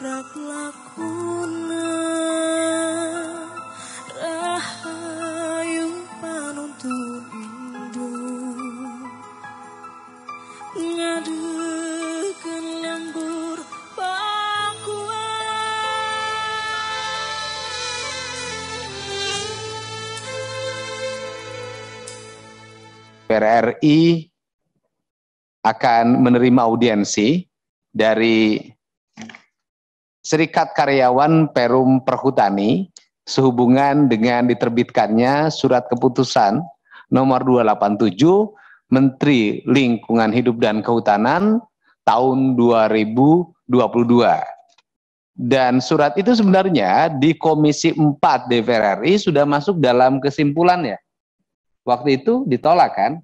rak lakuna rahayu panuntun indu ngadekeun lembur DPR RI akan menerima audiensi dari Serikat Karyawan Perum Perhutani sehubungan dengan diterbitkannya surat keputusan nomor 287 Menteri Lingkungan Hidup dan Kehutanan tahun 2022. Dan surat itu sebenarnya di Komisi 4 DPR RI sudah masuk dalam kesimpulannya. Waktu itu ditolak kan?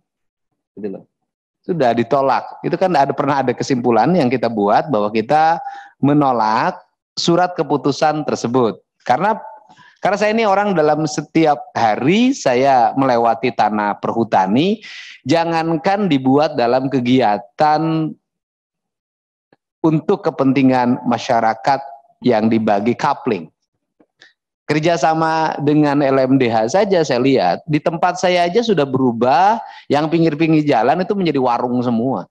Gitu loh. Sudah ditolak. Itu kan pernah ada kesimpulan yang kita buat bahwa kita menolak surat keputusan tersebut. Karena saya ini orang dalam setiap hari saya melewati tanah perhutani, jangankan dibuat dalam kegiatan untuk kepentingan masyarakat yang dibagi coupling. Kerjasama dengan LMDH saja saya lihat, di tempat saya aja sudah berubah, yang pinggir-pinggir jalan itu menjadi warung semua.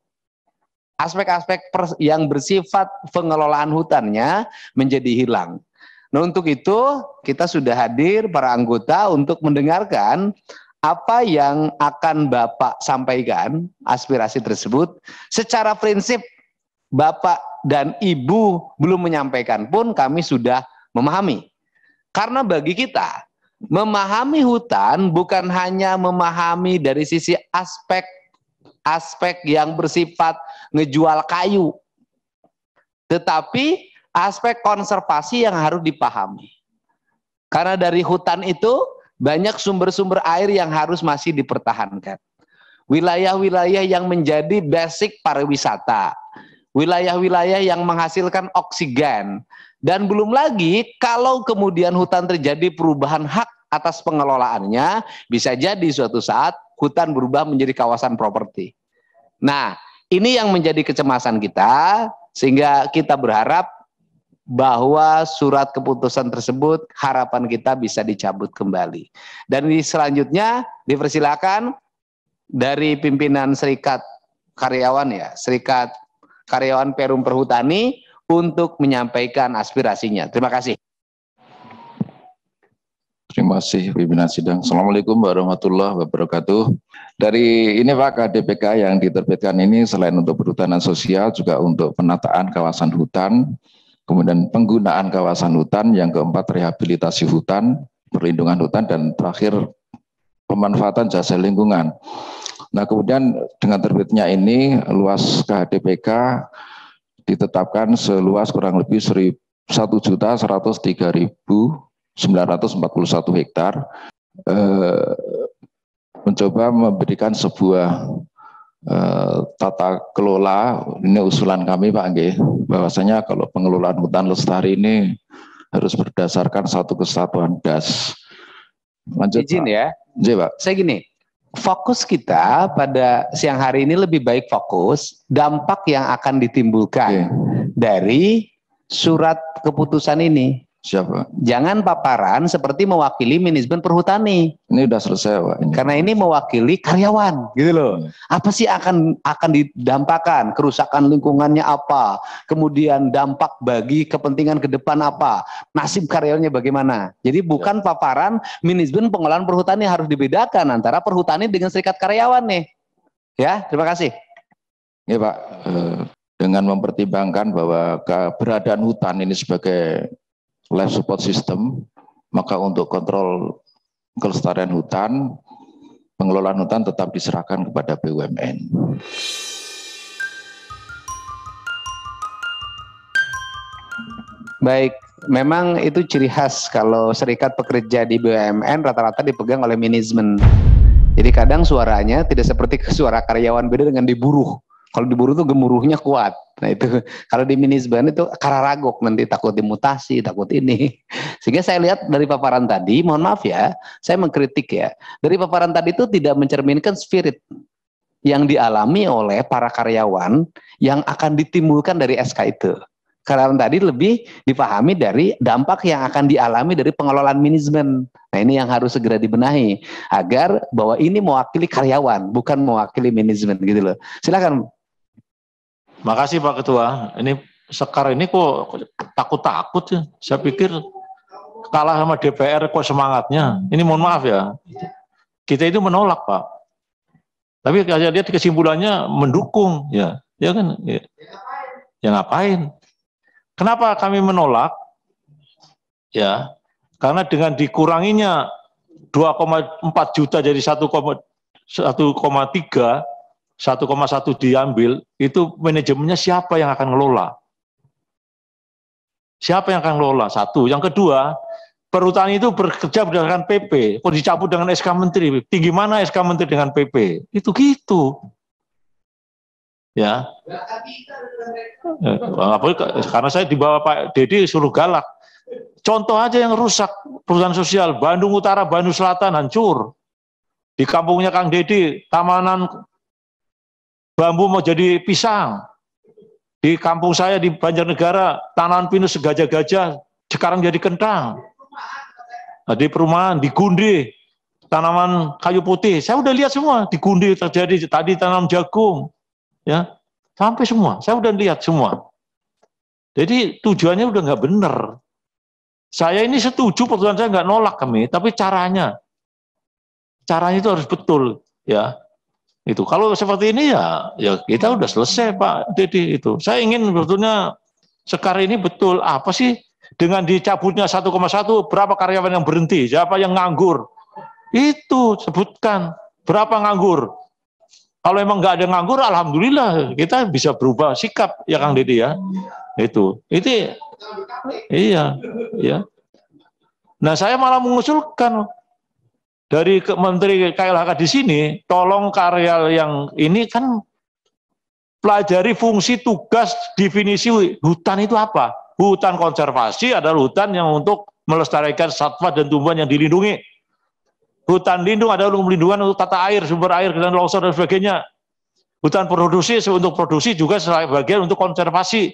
Aspek-aspek yang bersifat pengelolaan hutannya menjadi hilang. Nah untuk itu kita sudah hadir para anggota untuk mendengarkan apa yang akan Bapak sampaikan, aspirasi tersebut. Secara prinsip Bapak dan Ibu belum menyampaikan pun kami sudah memahami. Karena bagi kita, memahami hutan bukan hanya memahami dari sisi aspek yang bersifat ngejual kayu, tetapi aspek konservasi yang harus dipahami. Karena dari hutan itu banyak sumber-sumber air yang harus masih dipertahankan. Wilayah-wilayah yang menjadi basic pariwisata, wilayah-wilayah yang menghasilkan oksigen. Dan belum lagi kalau kemudian hutan terjadi perubahan hak atas pengelolaannya, bisa jadi suatu saat hutan berubah menjadi kawasan properti. Nah, ini yang menjadi kecemasan kita, sehingga kita berharap bahwa surat keputusan tersebut harapan kita bisa dicabut kembali. Dan selanjutnya dipersilakan dari pimpinan Serikat Karyawan Serikat Karyawan Perum Perhutani untuk menyampaikan aspirasinya. Terima kasih. Terima kasih pimpinan sidang. Assalamualaikum warahmatullahi wabarakatuh. Dari ini Pak KDPK yang diterbitkan ini selain untuk perhutanan sosial juga untuk penataan kawasan hutan, kemudian penggunaan kawasan hutan, yang keempat rehabilitasi hutan, perlindungan hutan, dan terakhir pemanfaatan jasa lingkungan. Nah kemudian dengan terbitnya ini luas KHDPK ditetapkan seluas kurang lebih 1.103.941 hektar, mencoba memberikan sebuah tata kelola. Ini usulan kami Pak Nggih, bahwasanya kalau pengelolaan hutan lestari ini harus berdasarkan satu kesatuan das. Lanjut Izin Pak. ya, Pak. Saya gini, fokus kita pada siang hari ini lebih baik fokus dampak yang akan ditimbulkan dari surat keputusan ini. Siapa? Jangan paparan seperti mewakili manajemen perhutani. Ini udah selesai Pak. Karena ini mewakili karyawan, gitu loh. Apa sih akan didampakkan? Kerusakan lingkungannya apa? Kemudian dampak bagi kepentingan ke depan apa? Nasib karyawannya bagaimana? Jadi bukan paparan manajemen pengelolaan perhutani, harus dibedakan antara perhutani dengan serikat karyawan nih. Ya, terima kasih. Ya Pak, dengan mempertimbangkan bahwa keberadaan hutan ini sebagai life support system, maka untuk kontrol kelestarian hutan, pengelolaan hutan tetap diserahkan kepada BUMN. Baik, memang itu ciri khas kalau serikat pekerja di BUMN rata-rata dipegang oleh manajemen. Jadi kadang suaranya tidak seperti suara karyawan, beda dengan diburuh. Kalau diburuh tuh gemuruhnya kuat. Nah itu kalau di manajemen itu kararagok, nanti takut dimutasi, takut ini. Sehingga saya lihat dari paparan tadi, mohon maaf ya, saya mengkritik ya. Dari paparan tadi itu tidak mencerminkan spirit yang dialami oleh para karyawan yang akan ditimbulkan dari SK itu. karyawan tadi lebih dipahami dari dampak yang akan dialami dari pengelolaan manajemen. Nah ini yang harus segera dibenahi agar bahwa ini mewakili karyawan bukan mewakili manajemen gitu loh. Silakan. Makasih Pak Ketua. Ini Sekar ini kok takut-takut ya. Saya pikir kalah sama DPR kok semangatnya. Ini mohon maaf ya. Kita itu menolak Pak. Tapi saya lihat kesimpulannya mendukung ya. Ya kan? Ya ngapain? Kenapa kami menolak? Ya, karena dengan dikuranginya 2,4 juta jadi 1,3, 1,1 diambil, itu manajemennya siapa yang akan ngelola? Siapa yang akan ngelola? Satu. Yang kedua, perhutani itu bekerja berdasarkan PP, kok dicabut dengan SK Menteri. Tinggi mana SK Menteri dengan PP? Itu gitu. Ya. Karena saya di bawah Pak Dedi suruh galak. Contoh aja yang rusak perusahaan sosial, Bandung Utara, Bandung Selatan hancur. Di kampungnya Kang Dedi, tamanan bambu mau jadi pisang. Di kampung saya di Banjarnegara, tanaman pinus segajah-gajah, sekarang jadi kentang. Nah, di perumahan, di Gundi, tanaman kayu putih, saya udah lihat semua, di Gundi terjadi, tadi tanam jagung. Ya, sampai semua, saya udah lihat semua. Jadi tujuannya udah nggak benar. Saya ini setuju, peraturan saya nggak nolak kami, tapi caranya itu harus betul, ya. Itu kalau seperti ini ya kita udah selesai Pak Dedi itu. Saya ingin sebetulnya Sekar ini betul apa sih dengan dicabutnya 1,1 berapa karyawan yang berhenti, siapa yang nganggur? Itu sebutkan berapa nganggur. Kalau emang nggak ada nganggur, alhamdulillah kita bisa berubah sikap ya Kang Dedi ya. Itu iya, ya. Nah saya malah mengusulkan dari Menteri KLHK di sini, tolong karya yang ini kan pelajari fungsi tugas definisi hutan itu apa. Hutan konservasi adalah hutan yang untuk melestarikan satwa dan tumbuhan yang dilindungi. Hutan lindung adalah melindungi untuk tata air, sumber air, dan longsor dan sebagainya. Hutan produksi untuk produksi juga sebagian untuk konservasi.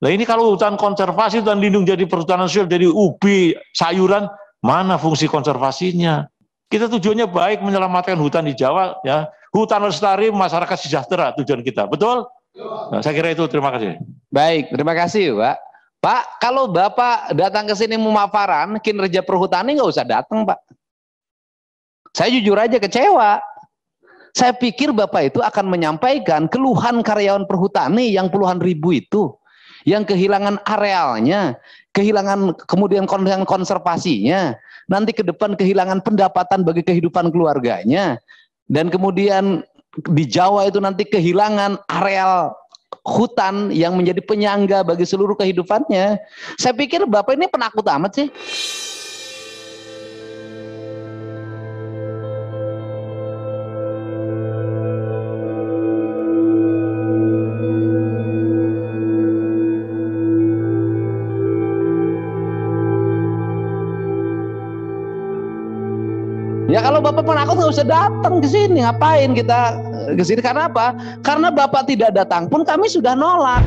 Nah ini kalau hutan konservasi, hutan lindung jadi perhutanan sosial, jadi ubi, sayuran, mana fungsi konservasinya? Kita tujuannya baik menyelamatkan hutan di Jawa, ya. Hutan lestari, masyarakat sejahtera tujuan kita, betul? Nah, saya kira itu, terima kasih. Baik, terima kasih Pak. Pak, kalau Bapak datang ke sini memaparan kinerja perhutani nggak usah datang Pak. Saya jujur aja kecewa. Saya pikir Bapak itu akan menyampaikan keluhan karyawan perhutani yang puluhan ribu itu, yang kehilangan arealnya, kehilangan kemudian konservasinya, nanti ke depan kehilangan pendapatan bagi kehidupan keluarganya, dan kemudian di Jawa itu nanti kehilangan areal hutan yang menjadi penyangga bagi seluruh kehidupannya. Saya pikir Bapak ini penakut amat sih. Ya kalau Bapak penakut nggak usah datang ke sini. Ngapain kita ke sini? Karena apa? Karena Bapak tidak datang pun kami sudah nolak.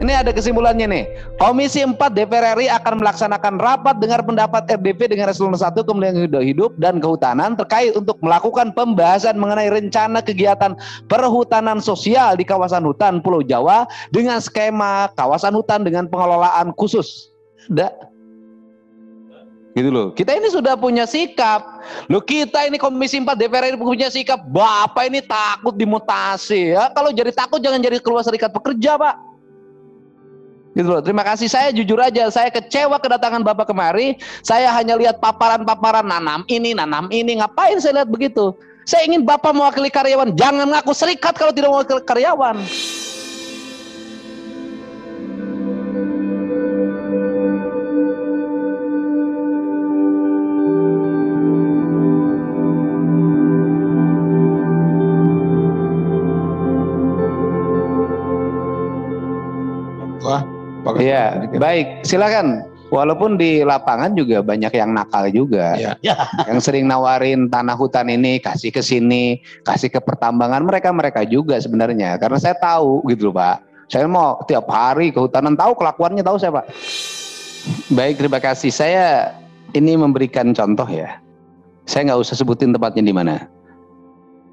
Ini ada kesimpulannya nih. Komisi 4 DPR RI akan melaksanakan rapat dengar pendapat RDP dengan Eselon 1 Kementerian Hidup dan Kehutanan terkait untuk melakukan pembahasan mengenai rencana kegiatan perhutanan sosial di kawasan hutan Pulau Jawa dengan skema kawasan hutan dengan pengelolaan khusus. Gitu loh. Kita ini sudah punya sikap. Loh kita ini Komisi 4 DPR ini punya sikap. Bapak ini takut dimutasi ya. Kalau jadi takut jangan jadi keluar serikat pekerja, Pak. Gitu loh. Terima kasih. Saya jujur aja, saya kecewa kedatangan Bapak kemari. Saya hanya lihat paparan-paparan nanam ini, ngapain saya lihat begitu? Saya ingin Bapak mewakili karyawan. Jangan ngaku serikat kalau tidak mewakili karyawan. Iya, baik, silakan. Walaupun di lapangan juga banyak yang nakal juga, ya. Yang sering nawarin tanah hutan ini kasih ke sini, kasih ke pertambangan mereka juga sebenarnya. Karena saya tahu gitu loh Pak, Saya mau tiap hari kehutanan, tahu kelakuannya, tahu saya Pak. Baik, terima kasih. Saya ini memberikan contoh ya. Saya nggak usah sebutin tempatnya di mana.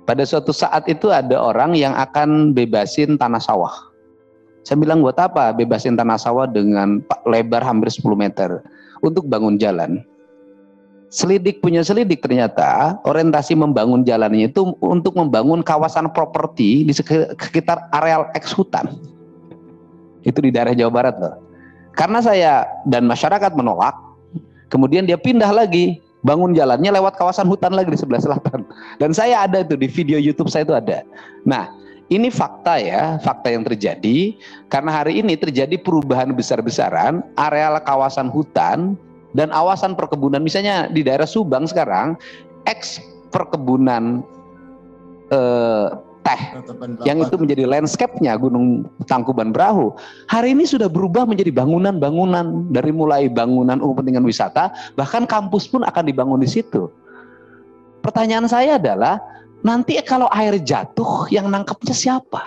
Pada suatu saat itu ada orang yang akan bebasin tanah sawah. Saya bilang, buat apa bebasin tanah sawah dengan lebar hampir 10 meter untuk bangun jalan? Selidik punya selidik, ternyata orientasi membangun jalannya itu untuk membangun kawasan properti di sekitar areal eks hutan. Itu di daerah Jawa Barat loh. Karena saya dan masyarakat menolak, kemudian dia pindah lagi, bangun jalannya lewat kawasan hutan lagi di sebelah selatan. Dan saya ada itu di video YouTube saya itu ada. Nah, ini fakta ya, fakta yang terjadi karena hari ini terjadi perubahan besar-besaran areal kawasan hutan dan kawasan perkebunan. Misalnya di daerah Subang sekarang, eks perkebunan teh yang itu menjadi landscape-nya Gunung Tangkuban Perahu, hari ini sudah berubah menjadi bangunan-bangunan, dari mulai bangunan umum kepentingan wisata, bahkan kampus pun akan dibangun di situ. Pertanyaan saya adalah, nanti kalau air jatuh yang nangkepnya siapa?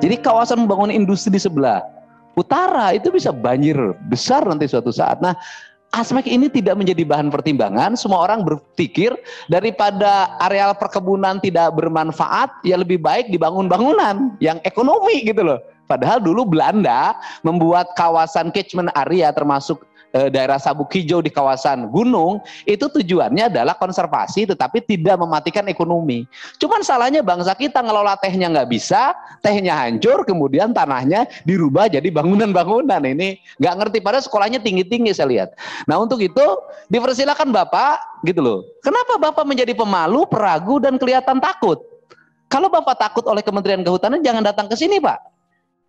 Jadi kawasan membangun industri di sebelah utara itu bisa banjir besar nanti suatu saat. Nah, aspek ini tidak menjadi bahan pertimbangan. Semua orang berpikir daripada areal perkebunan tidak bermanfaat, ya lebih baik dibangun bangunan yang ekonomi gitu loh. Padahal dulu Belanda membuat kawasan catchment area termasuk daerah Sabuk Hijau di kawasan gunung, itu tujuannya adalah konservasi tetapi tidak mematikan ekonomi. Cuman salahnya bangsa kita ngelola tehnya nggak bisa, tehnya hancur, kemudian tanahnya dirubah jadi bangunan-bangunan. Ini nggak ngerti, padahal sekolahnya tinggi-tinggi saya lihat. Nah, untuk itu dipersilakan Bapak gitu loh. Kenapa Bapak menjadi pemalu, peragu, dan kelihatan takut? Kalau Bapak takut oleh Kementerian Kehutanan, jangan datang ke sini Pak.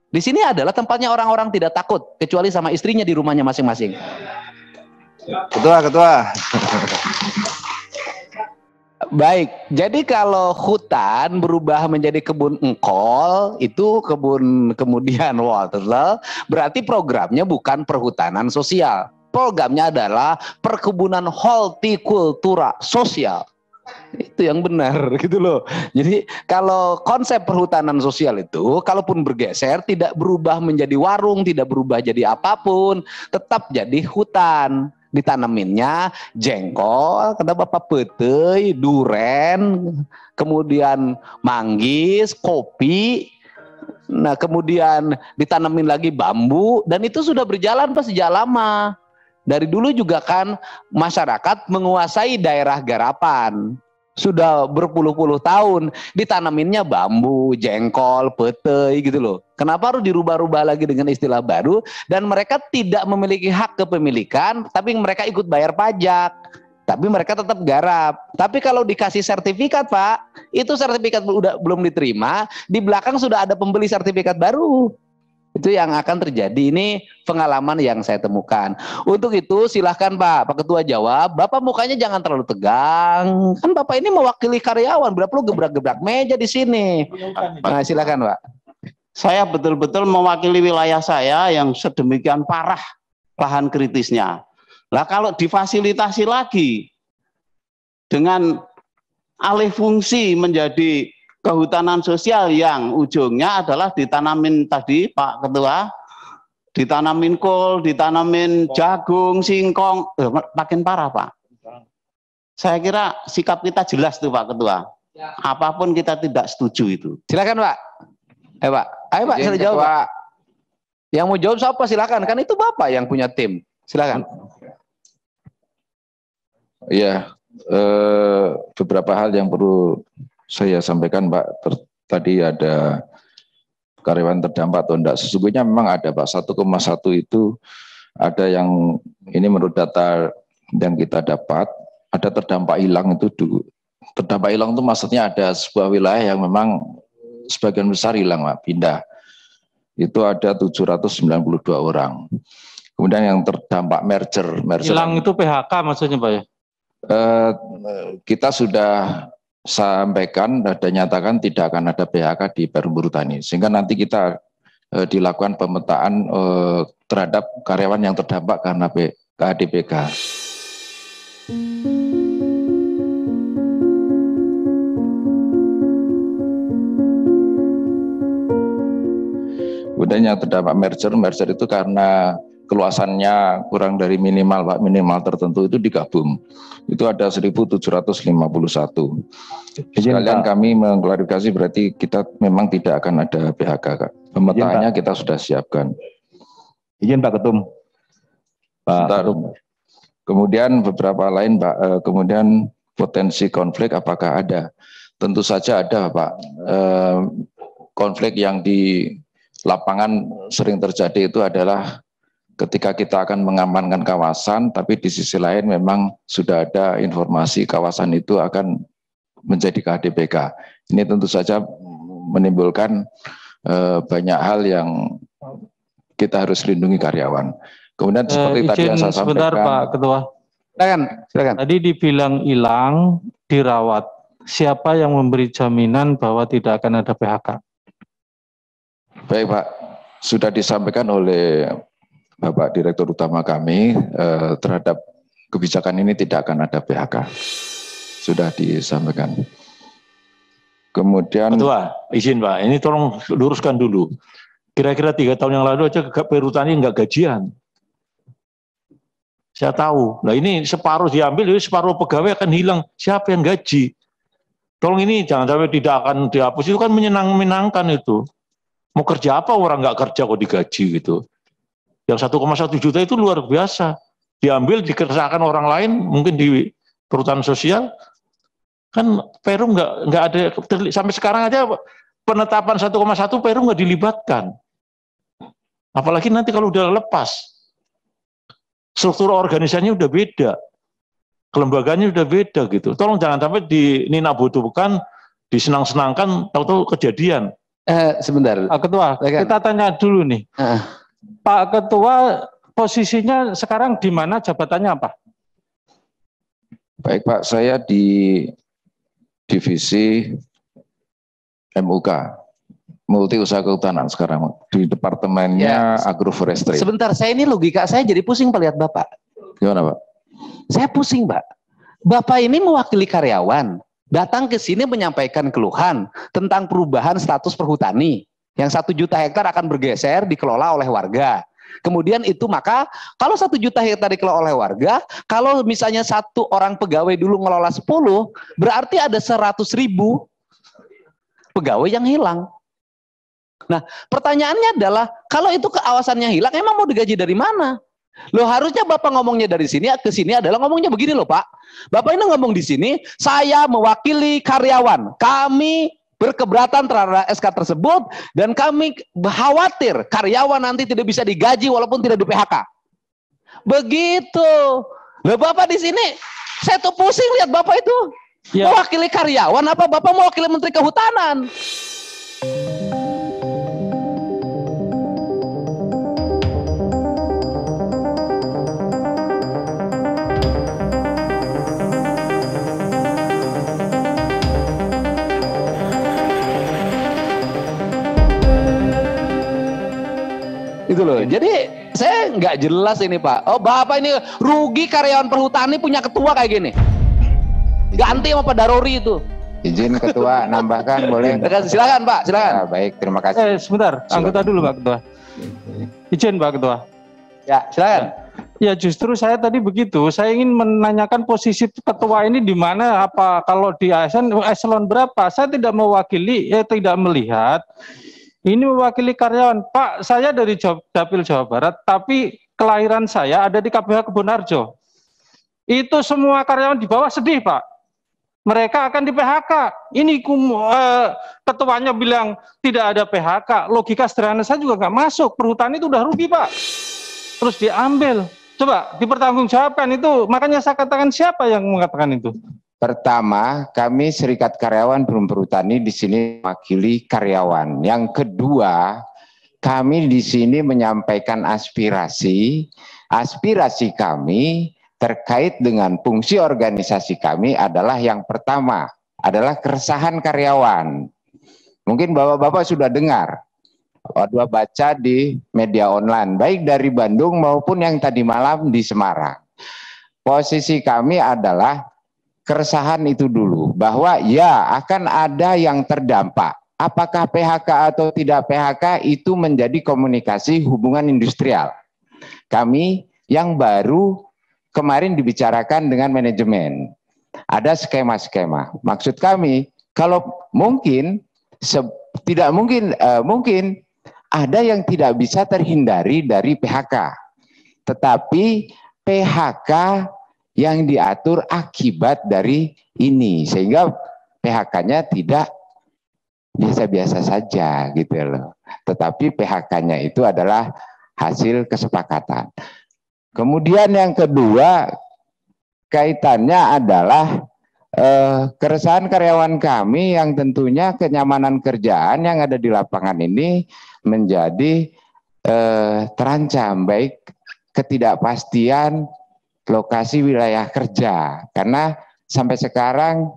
Di sini adalah tempatnya orang-orang tidak takut, kecuali sama istrinya di rumahnya masing-masing. Ketua. Baik, jadi kalau hutan berubah menjadi kebun engkol, itu kebun kemudian waterloo, berarti programnya bukan perhutanan sosial. Programnya adalah perkebunan hortikultura sosial. Itu yang benar gitu loh. Jadi kalau konsep perhutanan sosial itu kalaupun bergeser tidak berubah menjadi warung, tidak berubah jadi apapun, tetap jadi hutan. Ditanaminnya jengkol, kata Bapak, petai, duren, kemudian manggis, kopi. Nah, kemudian ditanamin lagi bambu, dan itu sudah berjalan sejak lama. Dari dulu juga kan masyarakat menguasai daerah garapan. Sudah berpuluh-puluh tahun ditanaminnya bambu, jengkol, petai gitu loh. Kenapa harus dirubah-rubah lagi dengan istilah baru? Dan mereka tidak memiliki hak kepemilikan, tapi mereka ikut bayar pajak. Tapi mereka tetap garap. Tapi kalau dikasih sertifikat Pak, itu sertifikat belum diterima, di belakang sudah ada pembeli sertifikat baru. Itu yang akan terjadi. Ini pengalaman yang saya temukan. Untuk itu silahkan Pak Ketua jawab. Bapak mukanya jangan terlalu tegang. Kan Bapak ini mewakili karyawan. Berapa perlu gebrak-gebrak meja di sini. Nah, silahkan Pak. Saya betul-betul mewakili wilayah saya yang sedemikian parah lahan kritisnya. Lah kalau difasilitasi lagi dengan alih fungsi menjadi kehutanan sosial yang ujungnya adalah ditanamin tadi Pak Ketua, ditanamin kol, ditanamin jagung, singkong, makin parah Pak. Saya kira sikap kita jelas tuh Pak Ketua. Apapun kita tidak setuju itu. Silakan Pak. Pak. Ayo Pak, saya jawab Pak. Yang mau jawab siapa silakan, kan itu Bapak yang punya tim. Silakan. Iya, beberapa hal yang perlu saya sampaikan Pak. Tadi ada karyawan terdampak atau enggak. Sesungguhnya memang ada Pak, 1,1 itu ada yang ini menurut data yang kita dapat, ada terdampak hilang itu terdampak hilang itu maksudnya ada sebuah wilayah yang memang sebagian besar hilang Pak, pindah. Itu ada 792 orang. Kemudian yang terdampak merger hilang itu PHK maksudnya Pak ya? Kita sudah sampaikan dan nyatakan tidak akan ada PHK di Perum Perhutani, sehingga nanti kita dilakukan pemetaan terhadap karyawan yang terdampak karena KADPK. Kemudian yang terdampak merger itu karena keluasannya kurang dari minimal Pak, minimal tertentu itu digabung. Itu ada 1.751. Sekalian kami mengklarifikasi berarti kita memang tidak akan ada PHK Kak. Pemetaannya kita sudah siapkan. Izin Pak Ketum. Pak Ketum. Kemudian beberapa lain Pak, kemudian potensi konflik apakah ada? Tentu saja ada Pak. Konflik yang di lapangan sering terjadi itu adalah ketika kita akan mengamankan kawasan, tapi di sisi lain memang sudah ada informasi kawasan itu akan menjadi KADPK. Ini tentu saja menimbulkan banyak hal yang kita harus lindungi karyawan. Kemudian seperti tadi yang saya sampaikan. Sebentar Pak Ketua. Silakan. Tadi dibilang hilang, dirawat. Siapa yang memberi jaminan bahwa tidak akan ada PHK? Baik Pak, sudah disampaikan oleh Bapak Direktur Utama kami terhadap kebijakan ini tidak akan ada PHK. Sudah disampaikan. Kemudian Ketua, izin Pak, ini tolong luruskan dulu. Kira-kira 3 tahun yang lalu aja Perhutani nggak gajian. Saya tahu. Nah ini separuh diambil, jadi separuh pegawai akan hilang. Siapa yang gaji? Tolong ini jangan sampai tidak akan dihapus. Itu kan menyenangkan itu. Mau kerja apa orang nggak kerja kok digaji gitu. Yang 1,1 juta itu luar biasa. Diambil, dikerjakan orang lain, mungkin di perhutanan sosial. Kan Perum nggak ada, sampai sekarang aja penetapan 1,1 Perum nggak dilibatkan. Apalagi nanti kalau udah lepas. Struktur organisasinya udah beda. Kelembagaannya udah beda gitu. Tolong jangan sampai dininabodokan, disenang-senangkan, tahu-tahu kejadian. Sebentar. Pak Ketua, kita tanya dulu nih. Pak Ketua posisinya sekarang di mana, jabatannya apa? Baik Pak, saya di divisi MUK, Multi Usaha Kehutanan sekarang, di departemennya Agroforestry. Sebentar, saya ini logika saya jadi pusing Pak lihat Bapak. Gimana Pak? Saya pusing Pak. Bapak ini mewakili karyawan, datang ke sini menyampaikan keluhan tentang perubahan status perhutani. Yang 1 juta hektar akan bergeser dikelola oleh warga. Kemudian itu maka kalau 1 juta hektar dikelola oleh warga, kalau misalnya 1 orang pegawai dulu ngelola 10, berarti ada 100.000 pegawai yang hilang. Nah pertanyaannya adalah kalau itu keawasannya hilang, emang mau digaji dari mana? Loh harusnya Bapak ngomongnya dari sini ke sini adalah ngomongnya begini loh Pak. Bapak ini ngomong di sini, saya mewakili karyawan. Kami berkeberatan terhadap SK tersebut dan kami khawatir karyawan nanti tidak bisa digaji walaupun tidak di PHK. Begitu. Loh Bapak di sini, saya tuh pusing lihat Bapak itu. Mewakili karyawan apa Bapak mewakili Menteri Kehutanan? Itu loh. Jadi saya nggak jelas ini Pak. Oh Bapak ini rugi karyawan perhutani punya ketua kayak gini. Ganti sama Pak Darori itu. Izin Ketua nambahkan boleh? Silakan Pak, silakan. Ya, baik, terima kasih. Sebentar, anggota dulu Pak Ketua. Izin Pak Ketua. Ya, silakan. Ya justru saya tadi begitu. Saya ingin menanyakan posisi ketua ini di mana? Apa kalau di ASN eselon berapa? Saya tidak mewakili, tidak melihat. Ini mewakili karyawan. Pak, saya dari Dapil Jawa Barat, tapi kelahiran saya ada di KPH Kebonarjo. Itu semua karyawan di bawah sedih, Pak. Mereka akan di PHK. Ini ketuanya bilang tidak ada PHK. Logika sederhana saya juga nggak masuk. Perhutani itu udah rugi, Pak. Terus diambil. Coba dipertanggungjawabkan itu. Makanya saya katakan siapa yang mengatakan itu? Pertama, kami Serikat Karyawan Perum Perhutani di sini mewakili karyawan. Yang kedua, kami di sini menyampaikan aspirasi. Aspirasi kami terkait dengan fungsi organisasi kami adalah yang pertama adalah keresahan karyawan. Mungkin Bapak-bapak sudah dengar baca di media online, baik dari Bandung maupun yang tadi malam di Semarang. Posisi kami adalah keresahan itu dulu, bahwa ya akan ada yang terdampak. Apakah PHK atau tidak PHK itu menjadi komunikasi hubungan industrial. Kami yang baru kemarin dibicarakan dengan manajemen. Ada skema-skema. Maksud kami, kalau mungkin, tidak mungkin, mungkin ada yang tidak bisa terhindari dari PHK. Tetapi PHK yang diatur akibat dari ini. Sehingga PHK-nya tidak biasa-biasa saja gitu loh. Tetapi PHK-nya itu adalah hasil kesepakatan. Kemudian yang kedua, kaitannya adalah keresahan karyawan kami yang tentunya kenyamanan kerjaan yang ada di lapangan ini menjadi terancam, baik ketidakpastian lokasi wilayah kerja, karena sampai sekarang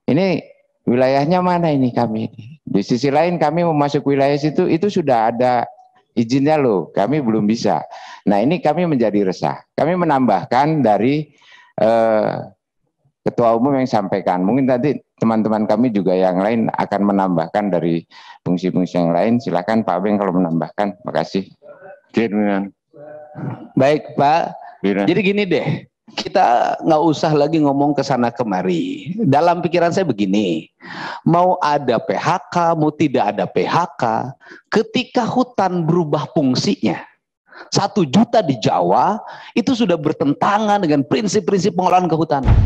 ini wilayahnya mana ini kami. Di sisi lain kami mau masuk wilayah situ itu sudah ada izinnya loh, kami belum bisa. Nah ini kami menjadi resah. Kami menambahkan dari Ketua Umum yang sampaikan. Mungkin nanti teman-teman kami juga yang lain akan menambahkan dari fungsi-fungsi yang lain. Silakan Pak Beng kalau menambahkan. Makasih. Baik Pak. Jadi gini deh, kita nggak usah lagi ngomong ke sana kemari. Dalam pikiran saya begini, mau ada PHK, mau tidak ada PHK, ketika hutan berubah fungsinya, 1 juta di Jawa itu sudah bertentangan dengan prinsip-prinsip pengelolaan kehutanan.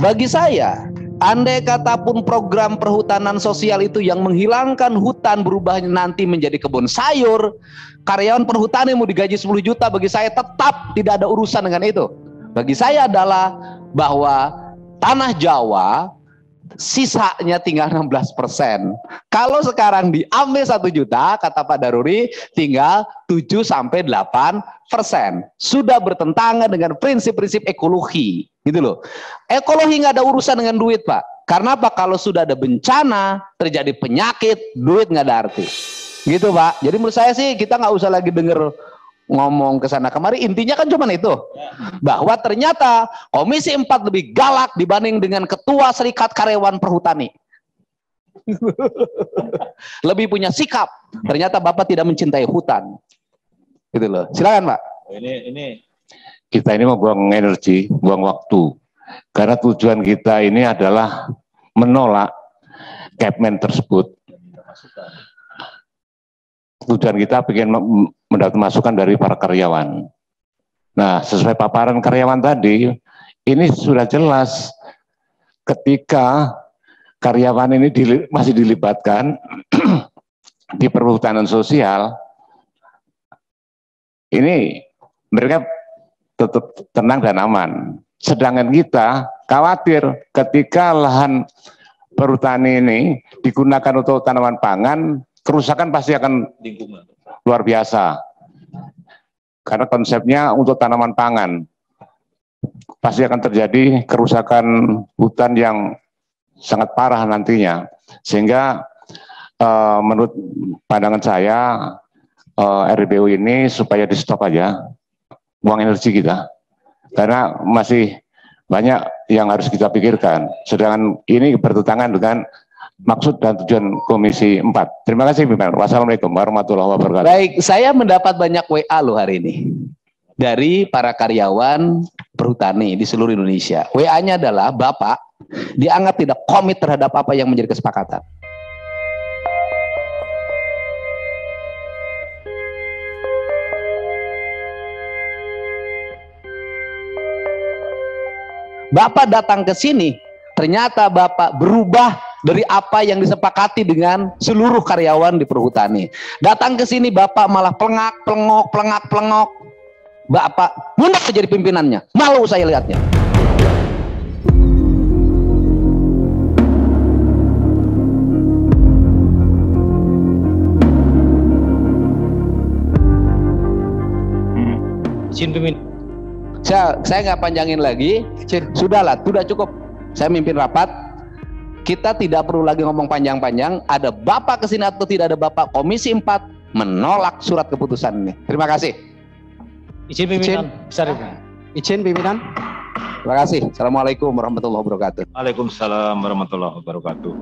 Bagi saya, andai kata pun program perhutanan sosial itu yang menghilangkan hutan berubah nanti menjadi kebun sayur, karyawan perhutani mau digaji 10 juta, bagi saya tetap tidak ada urusan dengan itu. Bagi saya adalah bahwa tanah Jawa sisanya tinggal 16%. Kalau sekarang diambil 1 juta, kata Pak Daruri, tinggal 7-8%. Sudah bertentangan dengan prinsip-prinsip ekologi, gitu loh. Ekologi nggak ada urusan dengan duit, Pak. Karena apa? Kalau sudah ada bencana, terjadi penyakit, duit nggak ada arti. Gitu, Pak. Jadi menurut saya sih kita nggak usah lagi denger ngomong ke sana kemari, intinya kan cuma itu, bahwa ternyata Komisi 4 lebih galak dibanding dengan Ketua Serikat Karyawan Perhutani. Lebih punya sikap. Ternyata Bapak tidak mencintai hutan. Gitu loh. Silakan Pak. Ini kita ini mau buang energi, buang waktu. Karena tujuan kita ini adalah menolak Kepmen tersebut. Tujuan kita ingin mendapat masukan dari para karyawan. Nah, sesuai paparan karyawan tadi, ini sudah jelas ketika karyawan ini masih dilibatkan di perhutanan sosial, ini mereka tetap tenang dan aman. Sedangkan kita khawatir ketika lahan perhutani ini digunakan untuk tanaman pangan, kerusakan pasti akan luar biasa. Karena konsepnya untuk tanaman pangan. Pasti akan terjadi kerusakan hutan yang sangat parah nantinya. Sehingga menurut pandangan saya, RBU ini supaya di stop aja, buang energi kita. Karena masih banyak yang harus kita pikirkan. Sedangkan ini bertentangan dengan maksud dan tujuan Komisi 4. Terima kasih, Pimpinan. Wassalamualaikum warahmatullahi wabarakatuh. Baik, saya mendapat banyak WA loh hari ini dari para karyawan perhutani di seluruh Indonesia. WA-nya adalah, Bapak dianggap tidak komit terhadap apa yang menjadi kesepakatan. Bapak datang ke sini, ternyata Bapak berubah dari apa yang disepakati dengan seluruh karyawan di perhutani. Datang ke sini Bapak malah pelengak-pelengok. Bapak mundur jadi pimpinannya. Malu saya lihatnya. Saya nggak panjangin lagi. Sudahlah, sudah cukup. Saya mimpin rapat. Kita tidak perlu lagi ngomong panjang-panjang. Ada Bapak kesini atau tidak ada Bapak, Komisi 4 menolak surat keputusan ini. Terima kasih. Izin pimpinan. Izin pimpinan. Terima kasih. Assalamualaikum warahmatullahi wabarakatuh. Waalaikumsalam warahmatullahi wabarakatuh.